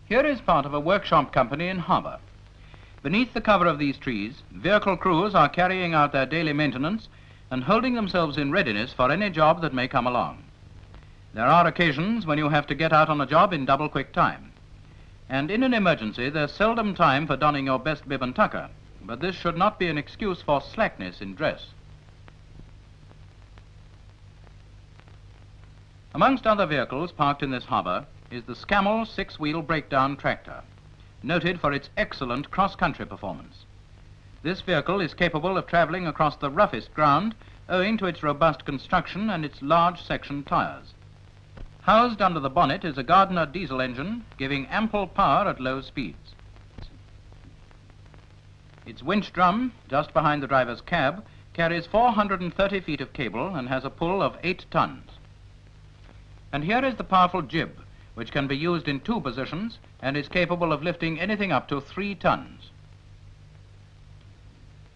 Here is part of a workshop company in harbour. Beneath the cover of these trees, vehicle crews are carrying out their daily maintenance and holding themselves in readiness for any job that may come along. There are occasions when you have to get out on a job in double quick time. And in an emergency, there's seldom time for donning your best bib and tucker, but this should not be an excuse for slackness in dress. Amongst other vehicles parked in this harbour is the Scammell six-wheel breakdown tractor, noted for its excellent cross-country performance. This vehicle is capable of travelling across the roughest ground owing to its robust construction and its large section tyres. Housed under the bonnet is a Gardner diesel engine giving ample power at low speeds. Its winch drum, just behind the driver's cab, carries 430 feet of cable and has a pull of 8 tons. And here is the powerful jib, which can be used in 2 positions and is capable of lifting anything up to 3 tons.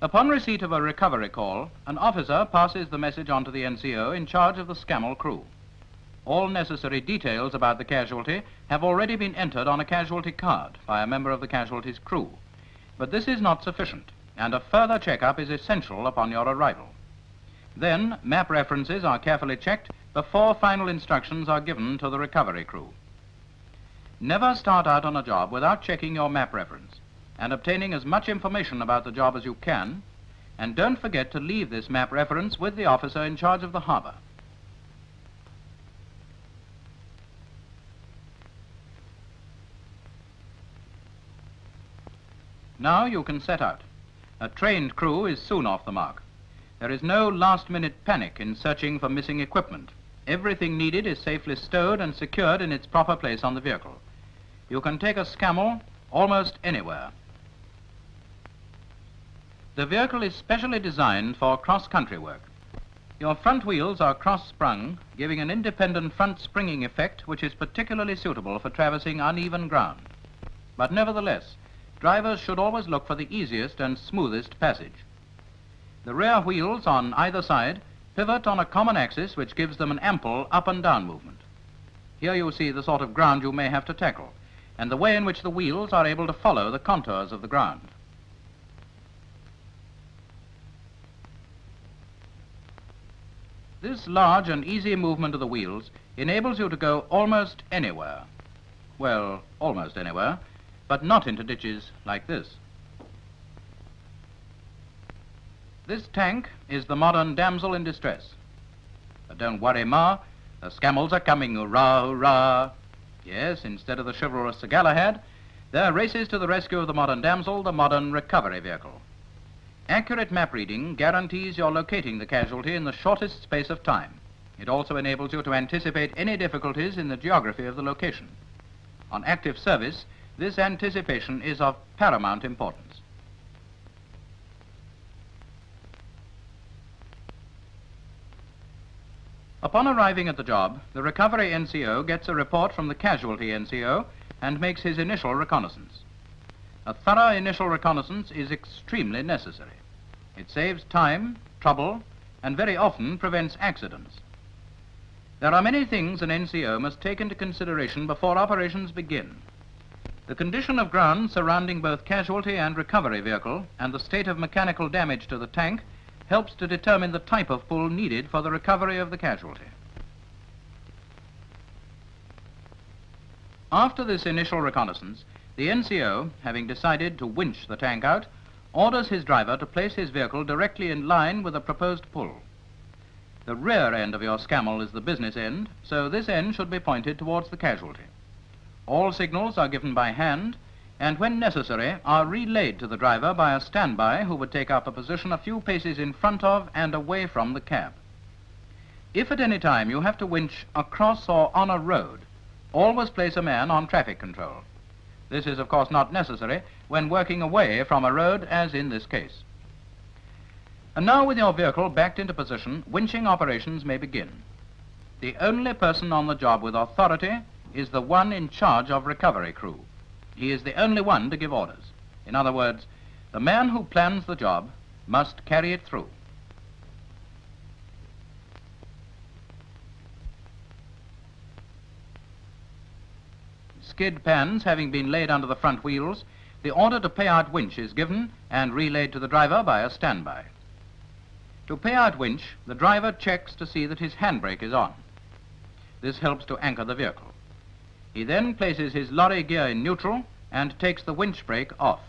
Upon receipt of a recovery call, an officer passes the message on to the NCO in charge of the Scammell crew. All necessary details about the casualty have already been entered on a casualty card by a member of the casualty's crew. But this is not sufficient, and a further checkup is essential upon your arrival. Then, map references are carefully checked before final instructions are given to the recovery crew. Never start out on a job without checking your map reference and obtaining as much information about the job as you can, and don't forget to leave this map reference with the officer in charge of the harbour. Now you can set out. A trained crew is soon off the mark. There is no last-minute panic in searching for missing equipment. Everything needed is safely stowed and secured in its proper place on the vehicle. You can take a Scammell almost anywhere. The vehicle is specially designed for cross-country work. Your front wheels are cross-sprung, giving an independent front springing effect which is particularly suitable for traversing uneven ground. But nevertheless, drivers should always look for the easiest and smoothest passage. The rear wheels on either side pivot on a common axis which gives them an ample up and down movement. Here you see the sort of ground you may have to tackle, and the way in which the wheels are able to follow the contours of the ground. This large and easy movement of the wheels enables you to go almost anywhere. Well, almost anywhere, but not into ditches like this. This tank is the modern damsel in distress. But don't worry, Ma, the Scammells are coming, hurrah, hurrah. Yes, instead of the chivalrous Sir Galahad, there races to the rescue of the modern damsel, the modern recovery vehicle. Accurate map reading guarantees your locating the casualty in the shortest space of time. It also enables you to anticipate any difficulties in the geography of the location. On active service, this anticipation is of paramount importance. Upon arriving at the job, the recovery NCO gets a report from the casualty NCO and makes his initial reconnaissance. A thorough initial reconnaissance is extremely necessary. It saves time, trouble, and very often prevents accidents. There are many things an NCO must take into consideration before operations begin. The condition of ground surrounding both casualty and recovery vehicle and the state of mechanical damage to the tank helps to determine the type of pull needed for the recovery of the casualty. After this initial reconnaissance, the NCO, having decided to winch the tank out, orders his driver to place his vehicle directly in line with the proposed pull. The rear end of your Scammell is the business end, so this end should be pointed towards the casualty. All signals are given by hand, and when necessary are relayed to the driver by a standby who would take up a position a few paces in front of and away from the cab. If at any time you have to winch across or on a road, always place a man on traffic control. This is of course not necessary when working away from a road, as in this case. And now, with your vehicle backed into position, winching operations may begin. The only person on the job with authority is the one in charge of recovery crew. He is the only one to give orders. In other words, the man who plans the job must carry it through. skid pans having been laid under the front wheels, the order to pay out winch is given and relayed to the driver by a standby. To pay out winch, the driver checks to see that his handbrake is on. This helps to anchor the vehicle. He then places his lorry gear in neutral and takes the winch brake off.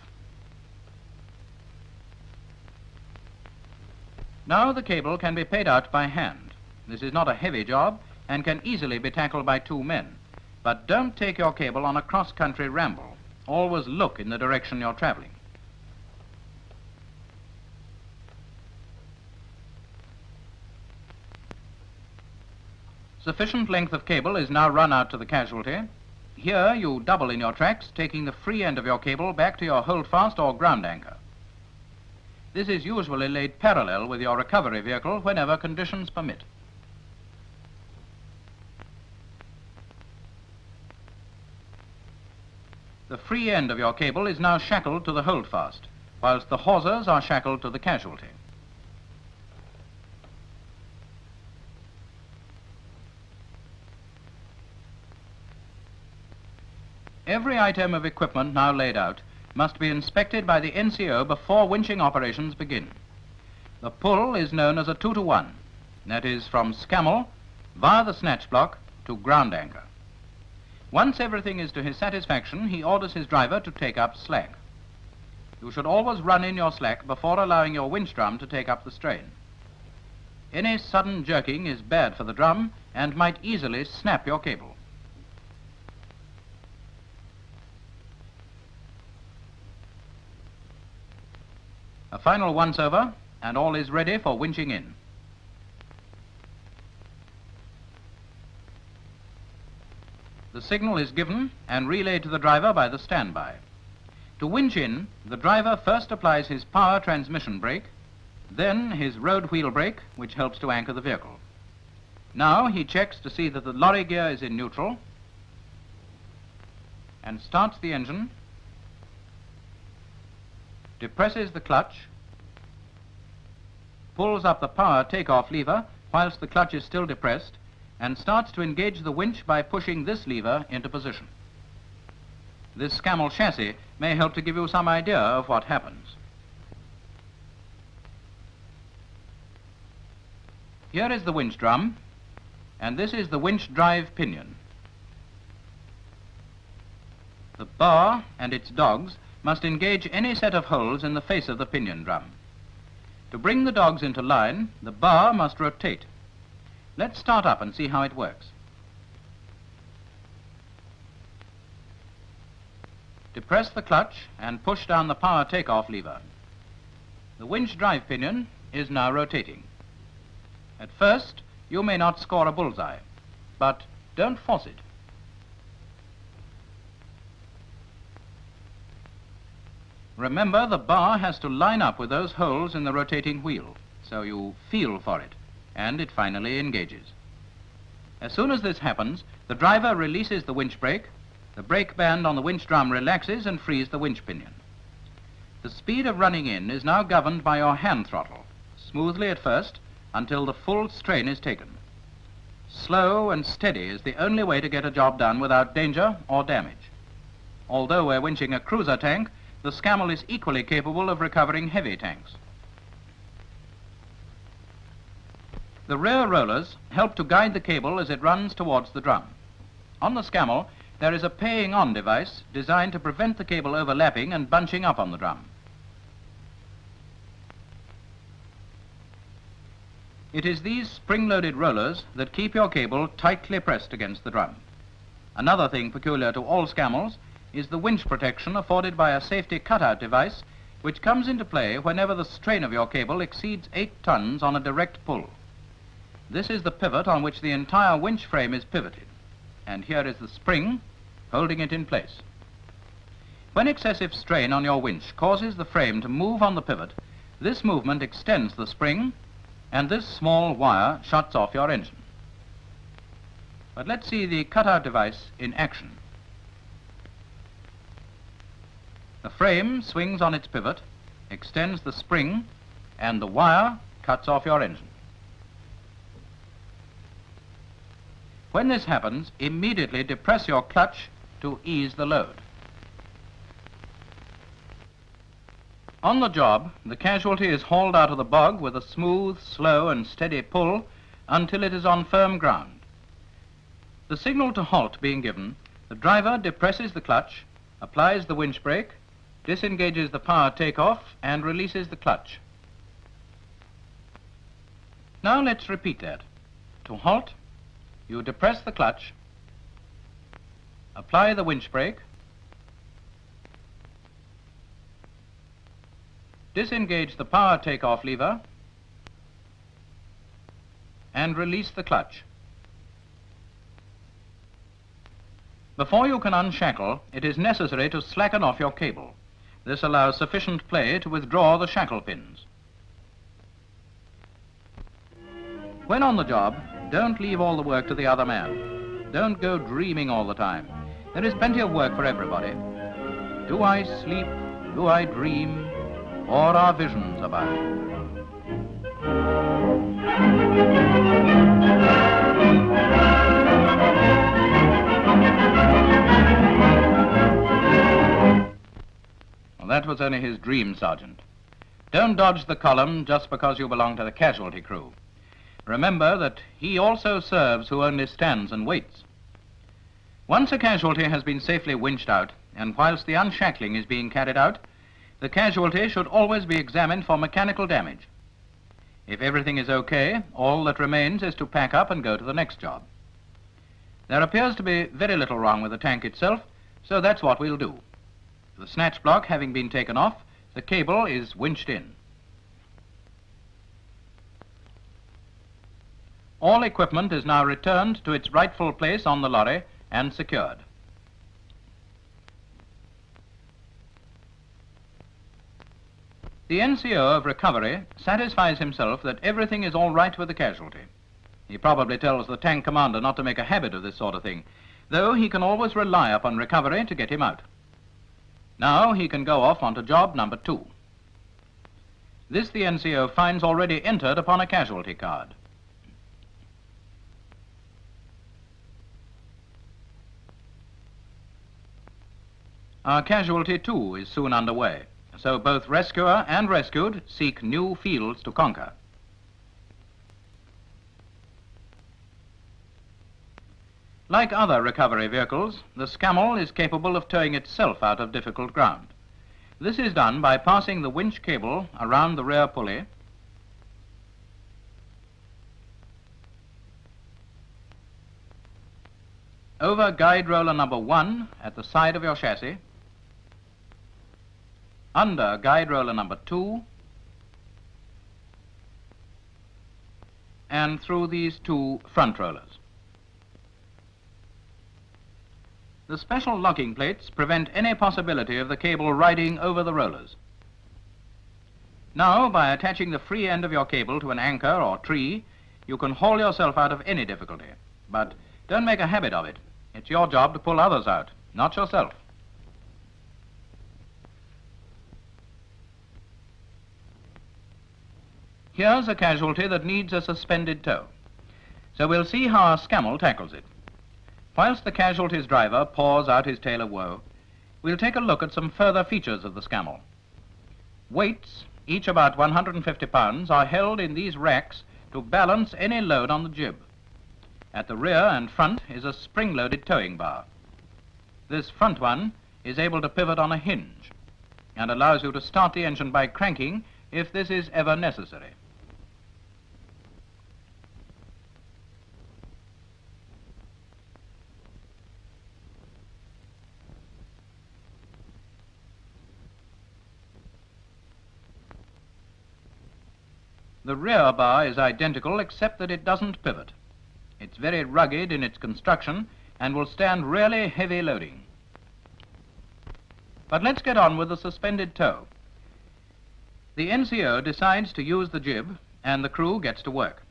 Now the cable can be paid out by hand. This is not a heavy job and can easily be tackled by 2 men. But don't take your cable on a cross-country ramble. Always look in the direction you're traveling. Sufficient length of cable is now run out to the casualty. Here you double in your tracks, taking the free end of your cable back to your holdfast or ground anchor. This is usually laid parallel with your recovery vehicle whenever conditions permit. The free end of your cable is now shackled to the holdfast, whilst the hawsers are shackled to the casualty. Every item of equipment now laid out must be inspected by the NCO before winching operations begin. The pull is known as a 2-to-1. That is from Scammell via the snatch block to ground anchor. Once everything is to his satisfaction, he orders his driver to take up slack. You should always run in your slack before allowing your winch drum to take up the strain. Any sudden jerking is bad for the drum and might easily snap your cable. A final once-over, and all is ready for winching in. The signal is given and relayed to the driver by the standby. To winch in, the driver first applies his power transmission brake, then his road wheel brake, which helps to anchor the vehicle. Now he checks to see that the lorry gear is in neutral and starts the engine, depresses the clutch, pulls up the power takeoff lever whilst the clutch is still depressed, and starts to engage the winch by pushing this lever into position. This Scammell chassis may help to give you some idea of what happens. Here is the winch drum, and this is the winch drive pinion. The bar and its dogs must engage any set of holes in the face of the pinion drum. To bring the dogs into line, the bar must rotate. Let's start up and see how it works. Depress the clutch and push down the power takeoff lever. The winch drive pinion is now rotating. At first, you may not score a bullseye, but don't force it. Remember, the bar has to line up with those holes in the rotating wheel, so you feel for it, and it finally engages. As soon as this happens, the driver releases the winch brake, the brake band on the winch drum relaxes and frees the winch pinion. The speed of running in is now governed by your hand throttle, smoothly at first, until the full strain is taken. Slow and steady is the only way to get a job done without danger or damage. Although we're winching a cruiser tank, the Scammell is equally capable of recovering heavy tanks. The rear rollers help to guide the cable as it runs towards the drum. On the Scammell, there is a paying on device designed to prevent the cable overlapping and bunching up on the drum. It is these spring-loaded rollers that keep your cable tightly pressed against the drum. Another thing peculiar to all Scammells is the winch protection afforded by a safety cutout device which comes into play whenever the strain of your cable exceeds 8 tons on a direct pull. This is the pivot on which the entire winch frame is pivoted, and here is the spring holding it in place. When excessive strain on your winch causes the frame to move on the pivot, this movement extends the spring, and this small wire shuts off your engine. But let's see the cutout device in action. The frame swings on its pivot, extends the spring, and the wire cuts off your engine. When this happens, immediately depress your clutch to ease the load. On the job, the casualty is hauled out of the bog with a smooth, slow and steady pull until it is on firm ground. The signal to halt being given, the driver depresses the clutch, applies the winch brake, disengages the power takeoff and releases the clutch. Now let's repeat that. To halt, you depress the clutch, apply the winch brake, disengage the power takeoff lever, and release the clutch. Before you can unshackle, it is necessary to slacken off your cable. This allows sufficient play to withdraw the shackle pins. When on the job, don't leave all the work to the other man. Don't go dreaming all the time. There is plenty of work for everybody. Do I sleep? Do I dream? Or are visions about? Well, that was only his dream, Sergeant. Don't dodge the column just because you belong to the casualty crew. Remember that he also serves who only stands and waits. Once a casualty has been safely winched out, and whilst the unshackling is being carried out, the casualty should always be examined for mechanical damage. If everything is okay, all that remains is to pack up and go to the next job. There appears to be very little wrong with the tank itself, so that's what we'll do. The snatch block having been taken off, the cable is winched in. All equipment is now returned to its rightful place on the lorry and secured. The NCO of recovery satisfies himself that everything is all right with the casualty. He probably tells the tank commander not to make a habit of this sort of thing, though he can always rely upon recovery to get him out. Now he can go off onto job number 2. This the NCO finds already entered upon a casualty card. Our casualty too is soon underway, so both rescuer and rescued seek new fields to conquer. Like other recovery vehicles, the Scammell is capable of towing itself out of difficult ground. This is done by passing the winch cable around the rear pulley, over guide roller number 1 at the side of your chassis, under guide roller number 2, and through these 2 front rollers. The special locking plates prevent any possibility of the cable riding over the rollers. Now, by attaching the free end of your cable to an anchor or tree, you can haul yourself out of any difficulty. But don't make a habit of it. It's your job to pull others out, not yourself. Here's a casualty that needs a suspended tow. So we'll see how our Scammell tackles it. Whilst the casualty's driver pours out his tale of woe, we'll take a look at some further features of the Scammell. Weights, each about 150 pounds, are held in these racks to balance any load on the jib. At the rear and front is a spring-loaded towing bar. This front one is able to pivot on a hinge and allows you to start the engine by cranking if this is ever necessary. The rear bar is identical except that it doesn't pivot. It's very rugged in its construction and will stand really heavy loading. But let's get on with the suspended tow. The NCO decides to use the jib and the crew gets to work.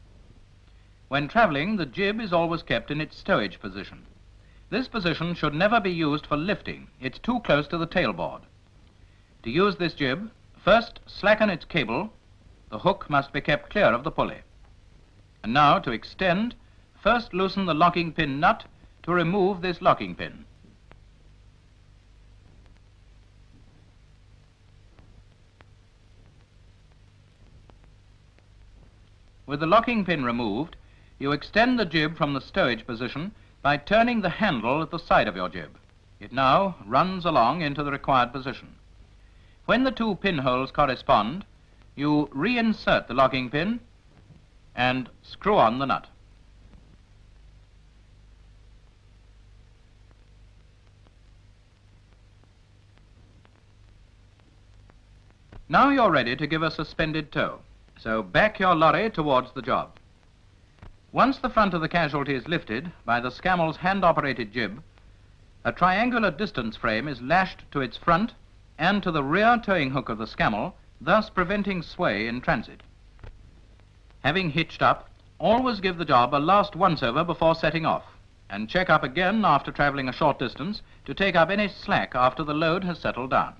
When traveling, the jib is always kept in its stowage position. This position should never be used for lifting. It's too close to the tailboard. To use this jib, first slacken its cable. The hook must be kept clear of the pulley. And now, to extend, first loosen the locking pin nut to remove this locking pin. With the locking pin removed, you extend the jib from the stowage position by turning the handle at the side of your jib. It now runs along into the required position. When the two pinholes correspond, you reinsert the locking pin and screw on the nut. Now you're ready to give a suspended tow, so back your lorry towards the job. Once the front of the casualty is lifted by the Scammell's hand-operated jib, a triangular distance frame is lashed to its front and to the rear towing hook of the Scammell, thus preventing sway in transit. Having hitched up, always give the job a last once-over before setting off, and check up again after travelling a short distance to take up any slack after the load has settled down.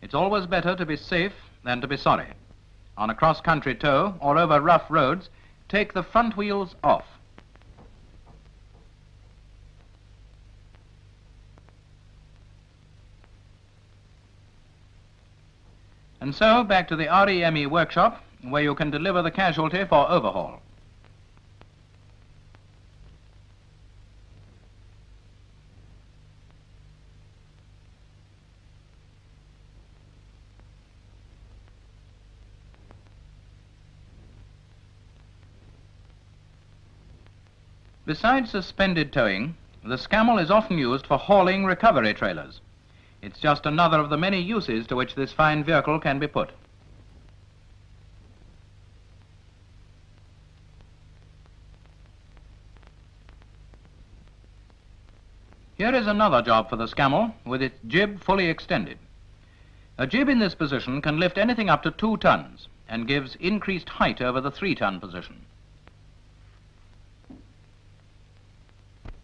It's always better to be safe than to be sorry. On a cross-country tow or over rough roads, take the front wheels off. And so back to the REME workshop, where you can deliver the casualty for overhaul. Besides suspended towing, the Scammell is often used for hauling recovery trailers. It's just another of the many uses to which this fine vehicle can be put. Here is another job for the Scammell with its jib fully extended. A jib in this position can lift anything up to 2 tons and gives increased height over the 3-ton position.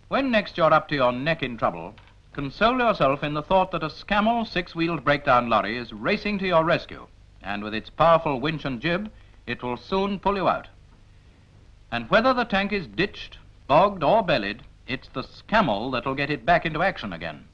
When next you're up to your neck in trouble, console yourself in the thought that a Scammell 6-wheeled breakdown lorry is racing to your rescue, and with its powerful winch and jib, it will soon pull you out. And whether the tank is ditched, bogged or bellied, it's the Scammell that'll get it back into action again.